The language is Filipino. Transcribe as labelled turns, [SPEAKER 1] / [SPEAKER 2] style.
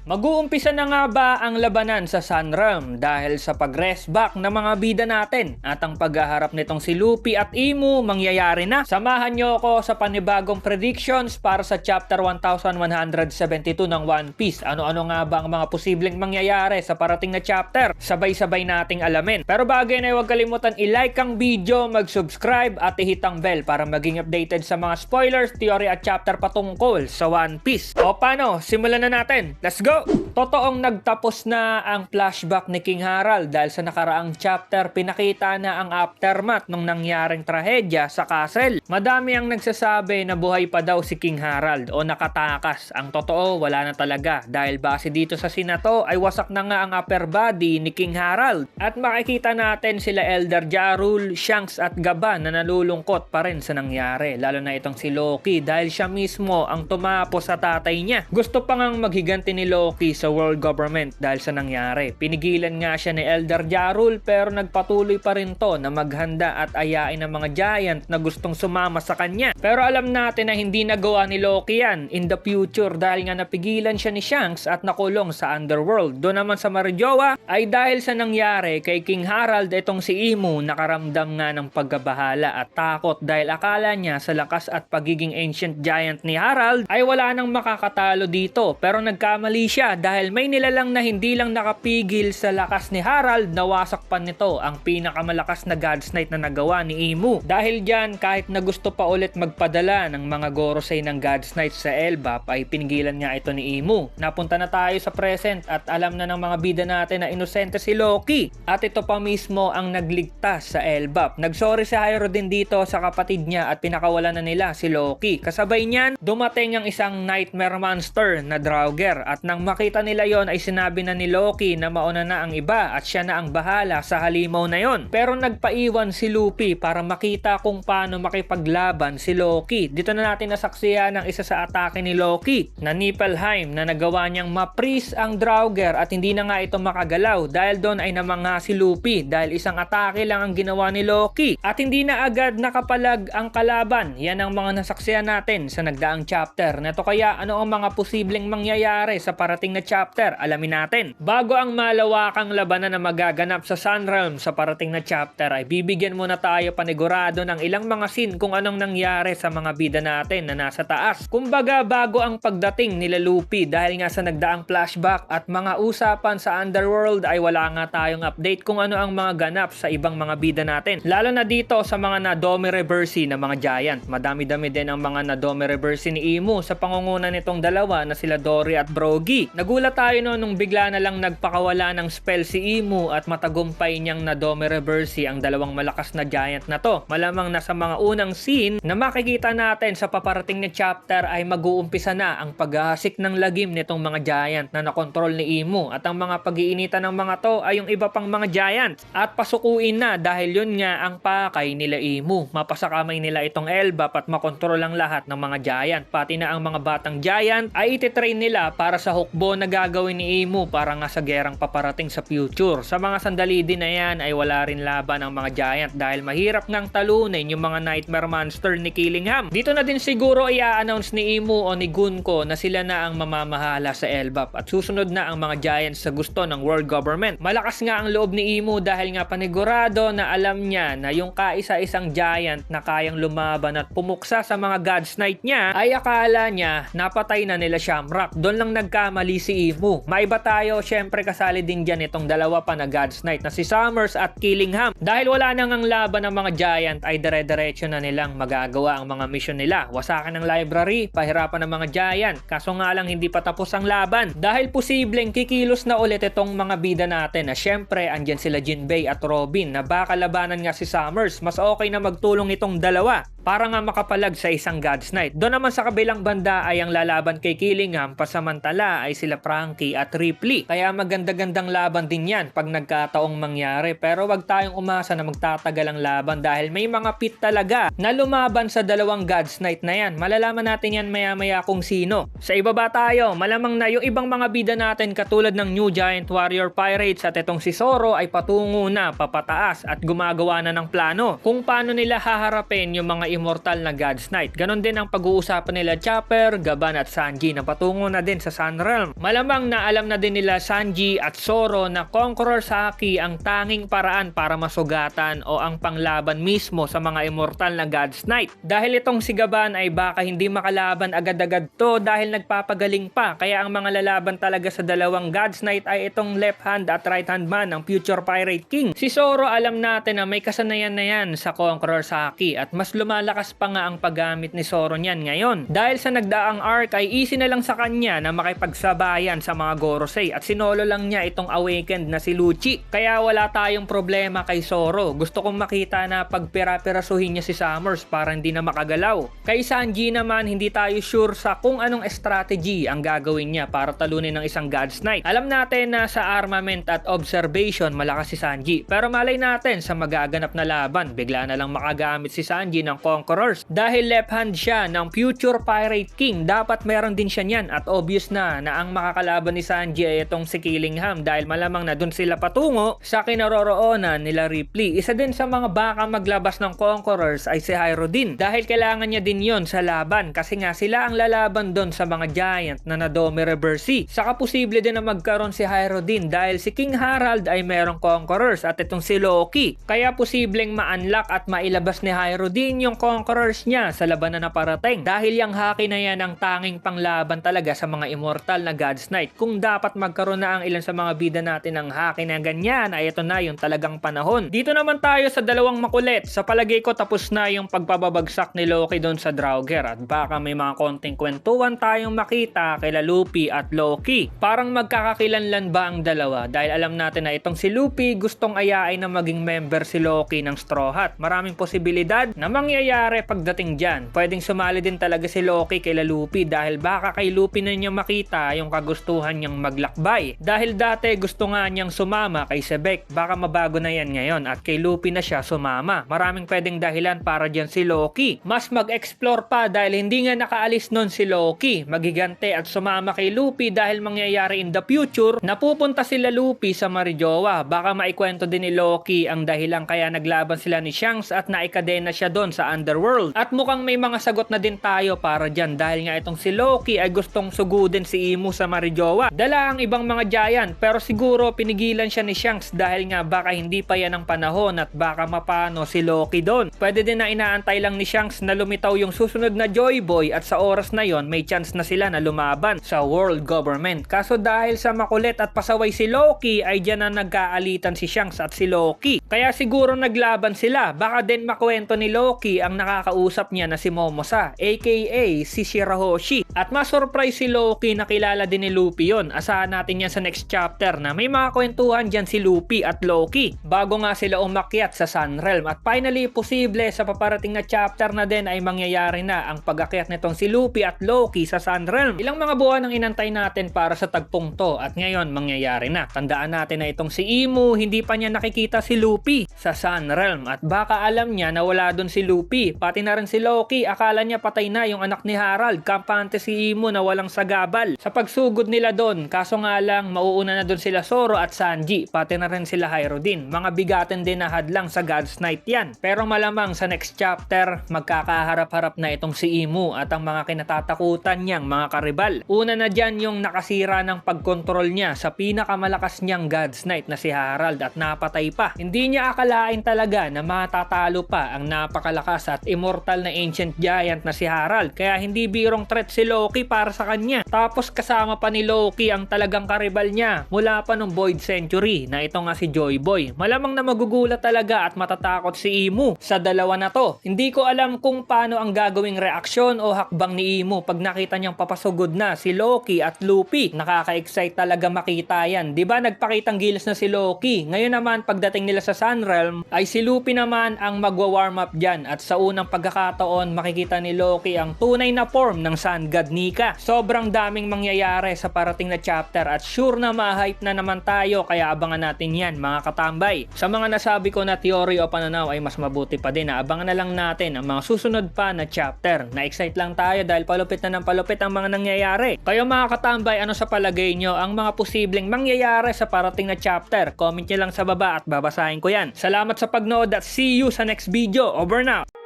[SPEAKER 1] Mag-uumpisa na nga ba ang labanan sa Sunrealm dahil sa pag-rest back ng mga bida natin at ang paghaharap nitong si Luffy at Imu mangyayari na? Samahan nyo ako sa panibagong predictions para sa chapter 1172 ng One Piece. Ano-ano nga ba ang mga posibleng mangyayari sa parating na chapter? Sabay-sabay nating alamin. Pero bago yun ay huwag kalimutan i-like ang video, mag-subscribe at i-hit ang bell para maging updated sa mga spoilers, theory at chapter patungkol sa One Piece. O paano? Simulan na natin. Let's go! Totoong nagtapos na ang flashback ni King Harald dahil sa nakaraang chapter pinakita na ang aftermath ng nangyaring trahedya sa castle. Madami ang nagsasabi na buhay pa daw si King Harald o nakatakas. Ang totoo wala na talaga dahil base dito sa sinato ay wasak na nga ang upper body ni King Harald. At makikita natin sila Elder Jarul, Shanks at Gaba na nalulungkot pa rin sa nangyari. Lalo na itong si Loki dahil siya mismo ang tumapos sa tatay niya. Gusto pa ngang maghiganti ni Loki sa world government dahil sa nangyari. Pinigilan nga siya ni Elder Jarul pero nagpatuloy pa rin to na maghanda at ayain ng mga giant na gustong sumama sa kanya. Pero alam natin na hindi nagawa ni Loki yan in the future dahil nga napigilan siya ni Shanks at nakulong sa underworld. Doon naman sa Marijoa ay dahil sa nangyari kay King Harald itong si Imu nakaramdam nga ng pagkabahala at takot dahil akala niya sa lakas at pagiging ancient giant ni Harald ay wala nang makakatalo dito pero nagkamali siya dahil may nilalang na hindi lang nakapigil sa lakas ni Harald, nawasak pa nito ang pinakamalakas na God's Knight na nagawa ni Imu. Dahil dyan, kahit na gusto pa ulit magpadala ng mga Gorosei ng God's Knight sa Elbap ay pinigilan nga ito ni Imu. Napunta na tayo sa present at alam na ng mga bida natin na inosente si Loki at ito pa mismo ang nagligtas sa Elbap. Nagsorry si Hyro din dito sa kapatid niya at pinakawalan na nila si Loki. Kasabay niyan, dumating ang isang nightmare monster na Draugr at nang makita nila yon ay sinabi na ni Loki na mauna na ang iba at siya na ang bahala sa halimaw na yon. Pero nagpaiwan si Luffy para makita kung paano makipaglaban si Loki. Dito na natin nasaksihan ang isa sa atake ni Loki na Niflheim na nagawa niyang ma-freeze ang Draugr at hindi na nga ito makagalaw dahil doon ay namangha si Luffy dahil isang atake lang ang ginawa ni Loki at hindi na agad nakapalag ang kalaban. Yan ang mga nasaksihan natin sa nagdaang chapter. Neto kaya ano ang mga posibleng mangyayari sa parating na chapter? Alamin natin. Bago ang malawakang labanan na magaganap sa Sunrealm sa parating na chapter ay bibigyan muna tayo panigurado ng ilang mga scene kung anong nangyari sa mga bida natin na nasa taas. Kumbaga bago ang pagdating nila Luffy dahil nga sa nagdaang flashback at mga usapan sa underworld ay wala nga tayong update kung ano ang mga ganap sa ibang mga bida natin. Lalo na dito sa mga Nadome Reversi na mga giant. Madami-dami din ang mga Nadome Reversi ni Imu sa pangunguna nitong dalawa na sila Dory at Brogy. Nagulat tayo no nung bigla na lang nagpakawala ng spell si Imu at matagumpay niyang Nadome Reversi ang dalawang malakas na giant na to. Malamang nasa mga unang scene na makikita natin sa paparating na chapter ay mag-uumpisa na ang paghahasik ng lagim nitong mga giant na nakontrol ni Imu at ang mga pag-iinitan ng mga to ay yung iba pang mga giant at pasukuin na dahil yun nga ang pakay nila Imu. Mapasakamay nila itong Elbap at makontrol ang lahat ng mga giant pati na ang mga batang giant ay ititrain nila para sa hukbo na gagawin ni Imu para nga sa gerang paparating sa future. Sa mga sandali din na yan ay wala rin laban ang mga giant dahil mahirap ngang talunin yung mga nightmare monster ni Killingham. Dito na din siguro i-announce ni Imu o ni Gunko na sila na ang mamamahala sa Elbap at susunod na ang mga giants sa gusto ng world government. Malakas nga ang loob ni Imu dahil nga panigurado na alam niya na yung kaisa-isang giant na kayang lumaban at pumuksa sa mga God's Knight niya ay akala niya napatay na nila Shamrock. Doon lang nagkamali si Imu. Maiba tayo, syempre kasali din dyan itong dalawa pa na God's Knight na si Summers at Killingham. Dahil wala nang ang laban ng mga giant ay dire-diretso na nilang magagawa ang mga mission nila. Wasakan ng library, pahirapan ng mga giant. Kaso nga lang hindi pa tapos ang laban. Dahil posibleng kikilos na ulit itong mga bida natin na syempre andyan sila Jinbei at Robin na baka labanan nga si Summers. Mas okay na magtulong itong dalawa para nga makapalag sa isang God's Knight. Doon naman sa kabilang banda ay ang lalaban kay Killingham, pasamantala ay sila Franky at Ripley. Kaya maganda-gandang laban din yan pag nagkataong mangyari. Pero wag tayong umasa na magtatagal ang laban dahil may mga pit talaga na lumaban sa dalawang God's Knight na yan. Malalaman natin yan maya-maya kung sino. Sa ibaba tayo, malamang na yung ibang mga bida natin katulad ng New Giant Warrior Pirates at itong si Zoro ay patungo na papataas at gumagawa na ng plano kung paano nila haharapin yung mga immortal na God's Knight. Ganon din ang pag-uusapan nila Chopper, Gaban at Sanji na patungo na din sa Sun Realm. Malamang na alam na din nila Sanji at Zoro na Conqueror's Haki ang tanging paraan para masugatan o ang panglaban mismo sa mga immortal na God's Knight. Dahil itong si Gaban ay baka hindi makalaban agad-agad to dahil nagpapagaling pa, kaya ang mga lalaban talaga sa dalawang God's Knight ay itong left hand at right hand man ng future Pirate King. Si Zoro alam natin na may kasanayan na yan sa Conqueror's Haki at mas lumalakas pa nga ang paggamit ni Zoro niyan ngayon. Dahil sa nagdaang arc ay easy na lang sa kanya na makipagsabayan sa mga Gorosei at sinolo lang niya itong awakened na si Lucci. Kaya wala tayong problema kay Zoro. Gusto kong makita na pagpira-pirasuhin niya si Summers para hindi na makagalaw. Kay Sanji naman hindi tayo sure sa kung anong strategy ang gagawin niya para talunin ng isang God's Knight. Alam natin na sa armament at observation malakas si Sanji, pero malay natin sa magaganap na laban bigla na lang makagamit si Sanji ng Conquerors. Dahil left hand siya ng future Pirate King, dapat meron din siya niyan at obvious na ang makakalaban ni Sanji ay itong si Killingham dahil malamang na dun sila patungo sa kinaroroonan nila Ripley. Isa din sa mga baka maglabas ng Conquerors ay si Hyro din dahil kailangan niya din yon sa laban kasi nga sila ang lalaban doon sa mga giant na Nadomi Reversi. Saka posible din na magkaroon si Hyro din dahil si King Harald ay merong Conquerors at itong si Loki. Kaya posibleng ma-unlock at mailabas ni Hyro din yung Conquerors niya sa labanan na parating. Dahil yung haki na yan ang tanging panglaban talaga sa mga immortal na God's Knight. Kung dapat magkaroon na ang ilan sa mga bida natin ng haki na ganyan ay ito na yung talagang panahon. Dito naman tayo sa dalawang makulit. Sa palagay ko tapos na yung pagpapabagsak ni Loki doon sa Draugr at baka may mga konting kwentuhan tayong makita kila Luffy at Loki. Parang magkakakilanlan ba ang dalawa dahil alam natin na itong si Luffy gustong ayain na maging member si Loki ng Straw Hat. Maraming posibilidad na mangyayari pagdating dyan. Pwedeng sumali din talaga si Loki kay Luffy dahil baka kay Luffy na niya makita yung kagustuhan niyang maglakbay. Dahil dati gusto nga niyang sumama kay Sebek, baka mabago na yan ngayon at kay Luffy na siya sumama. Maraming pwedeng dahilan para dyan si Loki. Mas mag-explore pa dahil hindi nga nakaalis nun si Loki. Magigante at sumama kay Luffy dahil mangyayari in the future na pupunta sila Luffy sa Marijoa. Baka maikwento din ni Loki ang dahilan kaya naglaban sila ni Shanks at naikadena siya doon sa Underworld. At mukhang may mga sagot na din tayo para dyan dahil nga itong si Loki ay gustong sugudin si Imu sa Marijoa. Dala ang ibang mga giant pero siguro pinigilan siya ni Shanks dahil nga baka hindi pa yan ang panahon at baka mapano si Loki doon. Pwede din na inaantay lang ni Shanks na lumitaw yung susunod na Joy Boy at sa oras na yon may chance na sila na lumaban sa world government. Kaso dahil sa makulit at pasaway si Loki ay dyan na nagkaalitan si Shanks at si Loki. Kaya siguro naglaban sila. Baka din makwento ni Loki ang nakakausap niya na si Momosa aka si Shirahoshi. At ma-surprise si Loki na kilala din ni Luffy yon. Asahan natin yan sa next chapter na may mga kwentuhan dyan si Luffy at Loki bago nga sila umakyat sa Sun Realm. At finally posible sa paparating na chapter na din ay mangyayari na ang pag-akyat nitong si Luffy at Loki sa Sun Realm. Ilang mga buwan ang inantay natin para sa tagpong to at ngayon mangyayari na. Tandaan natin na itong si Imu hindi pa niya nakikita si Luffy sa Sun Realm at baka alam niya na wala doon si Luffy. Pati na rin si Loki akala niya patay na yung anak ni Harald. Kampante si Imu na walang sagabal sa pagsugod nila doon. Kaso nga lang mauuna na doon sila Zoro at Sanji. Pati na rin sila Hyro din. Mga bigatin din na hadlang sa God's Knight yan. Pero malamang sa next chapter magkakaharap-harap na itong si Imu at ang mga kinatatakutan niyang mga karibal. Una na dyan yung nakasira ng pagkontrol niya sa pinakamalakas niyang God's Knight na si Harald at napatay pa. Hindi niya akalain talaga na matatalo pa ang napakalakas at immortal na ancient giant na si Harald. Kaya hindi birong threat si Loki para sa kanya. Tapos kasama pa ni Loki ang talagang karibal niya mula pa nung Void Century na ito nga si Joy Boy. Malamang na magugulat talaga at matatakot si Imu sa dalawa na to. Hindi ko alam kung paano ang gagawing reaksyon o hakbang ni Imu pag nakita niyang papasugod na si Loki at Luffy. Nakaka-excite talaga makita yan. Diba nagpakitang gilas na si Loki? Ngayon naman pagdating nila sa Sun Realm ay si Luffy naman ang magwa-warm up dyan at sa unang pagkakataon makikita ni Loki ang tunay na form ng Sun God Nika. Sobrang daming mangyayari sa parating na chapter at sure na ma-hype na naman tayo kaya abangan natin yan mga katambay. Sa mga nasabi ko na theory o pananaw ay mas mabuti pa din na abangan na lang natin ang mga susunod pa na chapter. Na-excite lang tayo dahil palupit na ng palupit ang mga nangyayari. Kayo mga katambay, ano sa palagay nyo ang mga posibleng mangyayari sa parating na chapter? Comment nyo lang sa baba at babasahin ko yan. Salamat sa pagnood at see you sa next video. Over now!